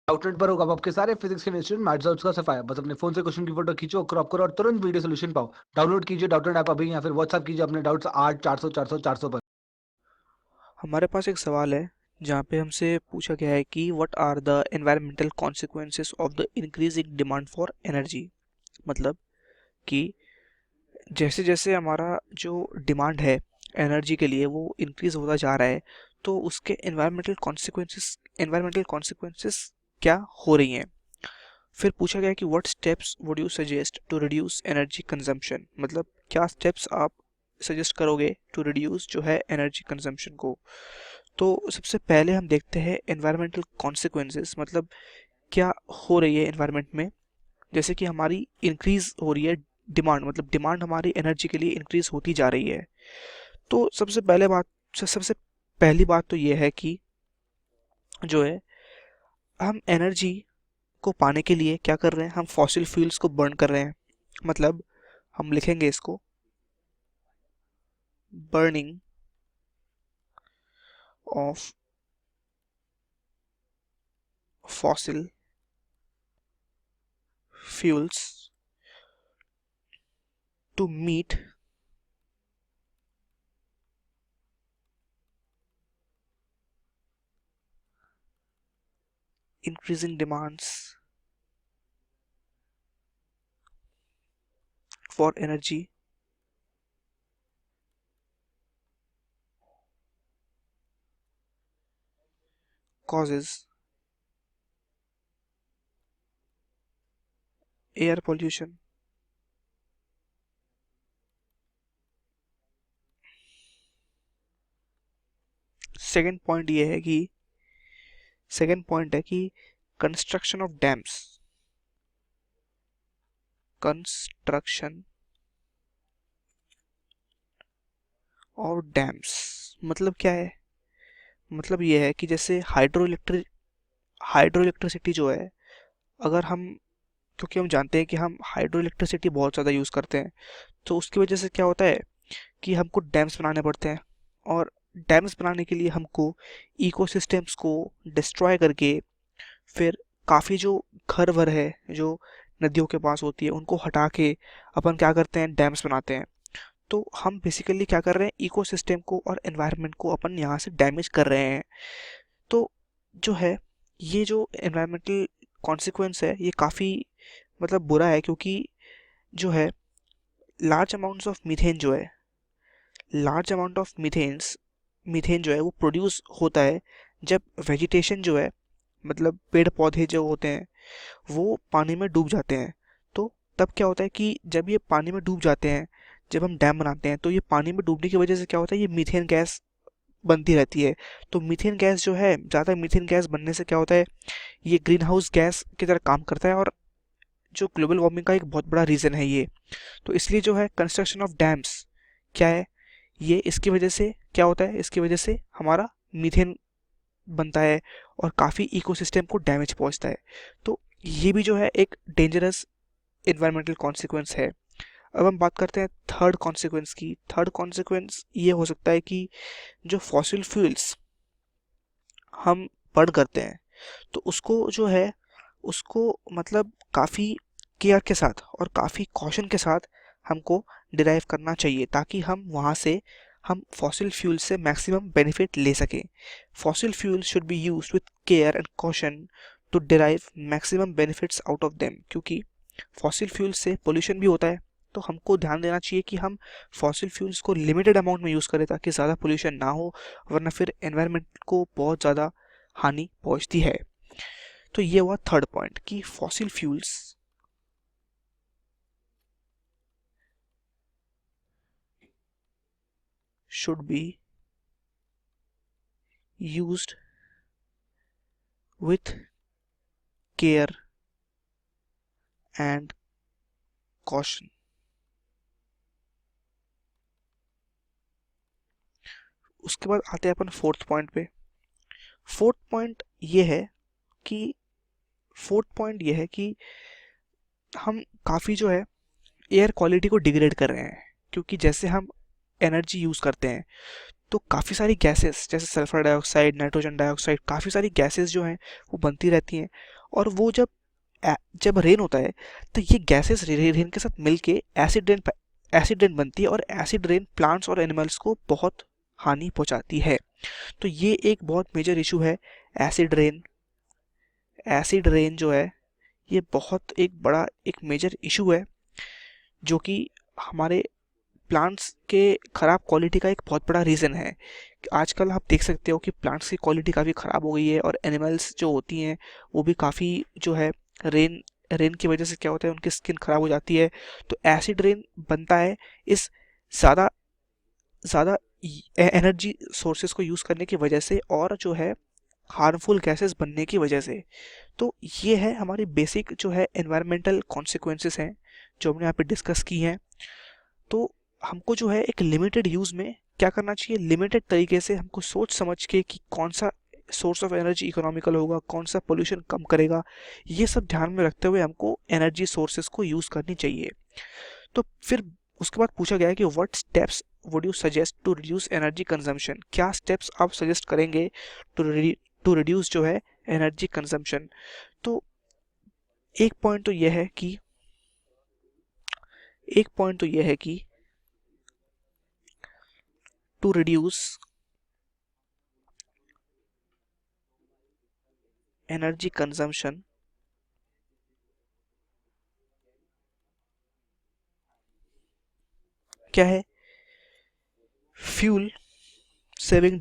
आउटनेट पर होगा अब आपके सारे फिजिक्स के इंस्टीट्यूट मैथ्स का सफाया। बस अपने फोन से क्वेश्चन की फोटो खींचो, क्रॉप करो और तुरंत वीडियो सोल्यूशन पाओ। डाउनलोड कीजिए डाउटनेट ऐप अभी या फिर व्हाट्सएप कीजिए अपने डाउट्स 8 400 400 400 पर। हमारे पास एक सवाल है जहाँ पे हमसे पूछा गया है कि what are the environmental consequences of the increasing demand for energy. मतलब कि जैसे जैसे हमारा जो डिमांड है एनर्जी के लिए वो इंक्रीज होता जा रहा है, तो उसके एनवायरमेंटल कॉन्सिक्वेंसेस क्या हो रही हैं। फिर पूछा गया कि what steps would you suggest to reduce energy consumption. मतलब क्या स्टेप्स आप सजेस्ट करोगे टू रिड्यूस जो है एनर्जी कंजम्पशन को। तो सबसे पहले हम देखते हैं एनवायरमेंटल कॉन्सिक्वेंसेस, मतलब क्या हो रही है एनवायरमेंट में। जैसे कि हमारी इंक्रीज हो रही है डिमांड, मतलब डिमांड हमारी एनर्जी के लिए इंक्रीज होती जा रही है। तो सबसे पहली बात तो ये है कि जो है हम एनर्जी को पाने के लिए क्या कर रहे हैं, हम फॉसिल फ्यूल्स को बर्न कर रहे हैं। मतलब हम लिखेंगे इसको burning of fossil fuels to meet increasing demands for energy causes air pollution। Second point ये है कि सेकेंड पॉइंट है कि construction of dams, construction of dams मतलब क्या है। मतलब ये है कि जैसे हाइड्रो इलेक्ट्रिसिटी जो है, अगर हम, क्योंकि हम जानते हैं कि हम हाइड्रो इलेक्ट्रिसिटी बहुत ज़्यादा यूज़ करते हैं, तो उसकी वजह से क्या होता है कि हमको डैम्स बनाने पड़ते हैं। और डैम्स बनाने के लिए हमको इकोसिस्टम्स को डिस्ट्रॉय करके फिर काफ़ी जो घर वर है जो नदियों के पास होती है उनको हटा के अपन क्या करते हैं, डैम्स बनाते हैं। तो हम बेसिकली क्या कर रहे हैं, इकोसिस्टम को और एनवायरनमेंट को अपन यहाँ से डैमेज कर रहे हैं। तो जो है ये जो एनवायरमेंटल कॉन्सिक्वेंस है ये काफ़ी मतलब बुरा है, क्योंकि जो है लार्ज अमाउंट्स ऑफ मीथेन जो है, लार्ज अमाउंट ऑफ मीथेन जो है वो प्रोड्यूस होता है जब वेजिटेशन जो है, मतलब पेड़ पौधे जो होते हैं वो पानी में डूब जाते हैं। तो तब क्या होता है कि जब ये पानी में डूब जाते हैं, जब हम डैम बनाते हैं, तो ये पानी में डूबने की वजह से क्या होता है, ये मीथेन गैस बनती रहती है। तो मीथेन गैस जो है, ज़्यादा मीथेन गैस बनने से क्या होता है, ये ग्रीन हाउस गैस की तरह काम करता है और जो ग्लोबल वार्मिंग का एक बहुत बड़ा रीज़न है ये। तो इसलिए जो है कंस्ट्रक्शन ऑफ डैम्स क्या है, ये इसकी वजह से क्या होता है, इसकी वजह से हमारा मीथेन बनता है और काफ़ी इकोसिस्टम को डैमेज पहुंचता है। तो ये भी जो है एक डेंजरस इन्वायरमेंटल कॉन्सिक्वेंस है। अब हम बात करते हैं थर्ड कॉन्सिक्वेंस की। थर्ड कॉन्सिक्वेंस ये हो सकता है कि जो फॉसिल फ्यूल्स हम बर्न करते हैं, तो उसको जो है उसको मतलब काफ़ी केयर के साथ और काफ़ी कॉशन के साथ हमको डिराइव करना चाहिए, ताकि हम फॉसिल फ्यूल से मैक्सिमम बेनिफिट ले सकें। Fossil fuel should be used with care and caution to derive maximum benefits out of them, क्योंकि फॉसिल फ्यूल से पोल्यूशन भी होता है। तो हमको ध्यान देना चाहिए कि हम फॉसिल फ्यूल्स को लिमिटेड अमाउंट में यूज़ करें ताकि ज़्यादा पोल्यूशन ना हो, वरना फिर एनवायरनमेंट को बहुत ज़्यादा हानि पहुंचती है। तो ये हुआ थर्ड पॉइंट कि fossil fuels should be used with care and caution. उसके बाद आते हैं अपन फोर्थ पॉइंट पे। फोर्थ पॉइंट ये है कि फोर्थ पॉइंट ये है कि हम काफ़ी जो है एयर क्वालिटी को डिग्रेड कर रहे हैं, क्योंकि जैसे हम एनर्जी यूज़ करते हैं तो काफ़ी सारी गैसेस जैसे सल्फर डाइऑक्साइड, नाइट्रोजन डाइऑक्साइड, काफ़ी सारी गैसेस जो हैं वो बनती रहती हैं। और वो जब रेन होता है तो ये गैसेस रेन के साथ मिलके एसिड रेन बनती है, और एसिड रेन प्लांट्स और एनिमल्स को बहुत हानि पहुंचाती है। तो ये एक बहुत मेजर इशू है। एसिड रेन एसिड रेन जो है ये बहुत एक बड़ा एक मेजर इशू है, जो कि हमारे प्लांट्स के ख़राब क्वालिटी का एक बहुत बड़ा रीज़न है। आजकल आप देख सकते हो कि प्लांट्स की क्वालिटी काफ़ी ख़राब हो गई है, और एनिमल्स जो होती हैं वो भी काफ़ी जो है रेन रेन की वजह से क्या होता है, उनकी स्किन ख़राब हो जाती है। तो एसिड रेन बनता है इस ज़्यादा ज़्यादा एनर्जी सोर्सेज को यूज़ करने की वजह से, और जो है हार्मफुल गैसेस बनने की वजह से। तो ये है हमारी बेसिक जो है एनवायरमेंटल कॉन्सिक्वेंसेस हैं जो हमने यहाँ पे डिस्कस की हैं। तो हमको जो है एक लिमिटेड यूज़ में क्या करना चाहिए, लिमिटेड तरीके से हमको सोच समझ के कि कौन सा सोर्स ऑफ एनर्जी इकोनॉमिकल होगा, कौन सा पोल्यूशन कम करेगा, ये सब ध्यान में रखते हुए हमको एनर्जी सोर्सेज को यूज़ करनी चाहिए। तो फिर उसके बाद पूछा गया है कि what steps would you suggest to reduce energy consumption, क्या स्टेप्स आप सजेस्ट करेंगे टू रिड्यूस जो है एनर्जी कंजम्पशन। तो एक पॉइंट तो यह है कि टू रिड्यूस एनर्जी कंजम्पशन क्या है, फ्यूल सेविंग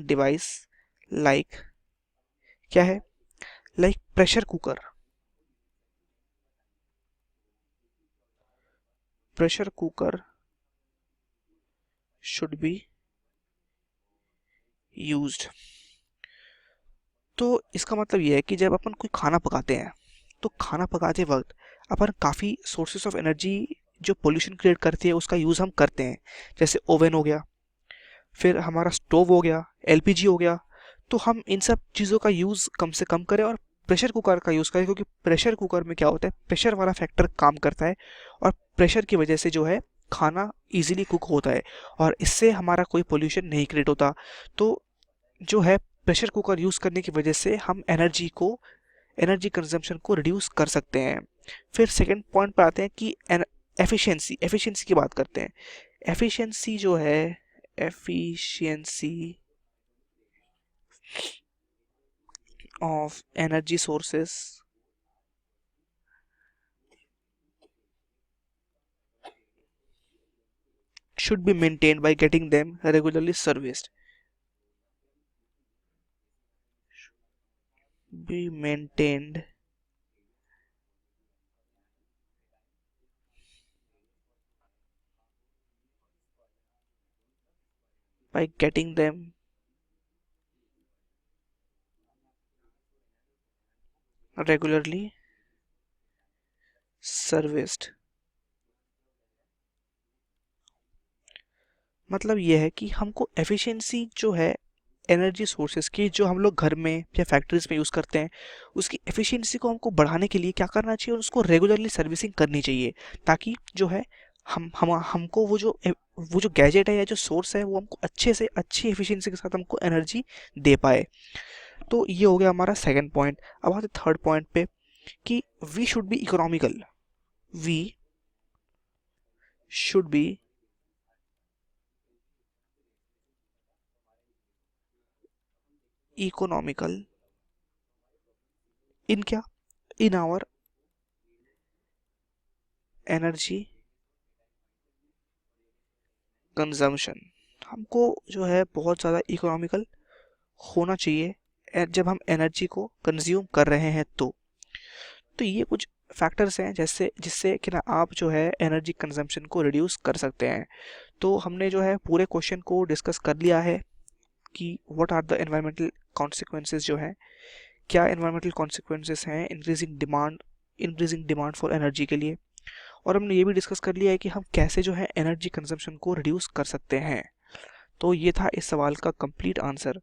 डिवाइस लाइक क्या है, like pressure cooker should be used. तो इसका मतलब यह है कि जब अपन कोई खाना पकाते हैं तो खाना पकाते वक्त अपन काफ़ी सोर्सेस ऑफ एनर्जी जो पोल्यूशन क्रिएट करती है उसका यूज़ हम करते हैं। जैसे ओवन हो गया, फिर हमारा स्टोव हो गया, एलपीजी हो गया। तो हम इन सब चीज़ों का यूज़ कम से कम करें, और प्रेशर कुकर का यूज़ करें, क्योंकि प्रेशर कुकर में क्या होता है, प्रेशर वाला फैक्टर काम करता है, और प्रेशर की वजह से जो है खाना इजीली कुक होता है, और इससे हमारा कोई पोल्यूशन नहीं क्रिएट होता। तो जो है प्रेशर कुकर यूज़ करने की वजह से हम एनर्जी कंजम्पशन को रिड्यूस कर सकते हैं। फिर सेकंड पॉइंट पर आते हैं कि एफिशिएंसी की बात करते हैं। एफिशिएंसी जो है efficiency of energy sources should be maintained by getting them regularly serviced. Be maintained by getting them regularly serviced। मतलब यह है कि हमको एफिशिएंसी जो है एनर्जी सोर्सेज की, जो हम लोग घर में या फैक्ट्रीज में यूज़ करते हैं, उसकी एफिशिएंसी को हमको बढ़ाने के लिए क्या करना चाहिए, और उसको रेगुलरली सर्विसिंग करनी चाहिए, ताकि जो है हमको वो जो गैजेट है या जो सोर्स है वो हमको अच्छे से अच्छी एफिशिएंसी के साथ हमको एनर्जी दे पाए। तो ये हो गया हमारा सेकंड पॉइंट। अब आते थर्ड पॉइंट पे कि we should be economical. We should be economical in क्या, इन आवर एनर्जी कंजम्पशन। हमको जो है बहुत ज़्यादा इकोनॉमिकल होना चाहिए जब हम एनर्जी को कंज्यूम कर रहे हैं। तो ये कुछ फैक्टर्स हैं जैसे जिससे कि ना आप जो है एनर्जी कंजम्पशन को रिड्यूस कर सकते हैं। तो हमने जो है पूरे क्वेश्चन को डिस्कस कर लिया है कि what are the environmental consequences, जो है क्या एनवायरमेंटल कॉन्सिक्वेंसेस हैं इंक्रीजिंग डिमांड फॉर एनर्जी के लिए, और हमने ये भी डिस्कस कर लिया है कि हम कैसे जो है एनर्जी कंजम्पशन को रिड्यूस कर सकते हैं। तो ये था इस सवाल का कंप्लीट आंसर।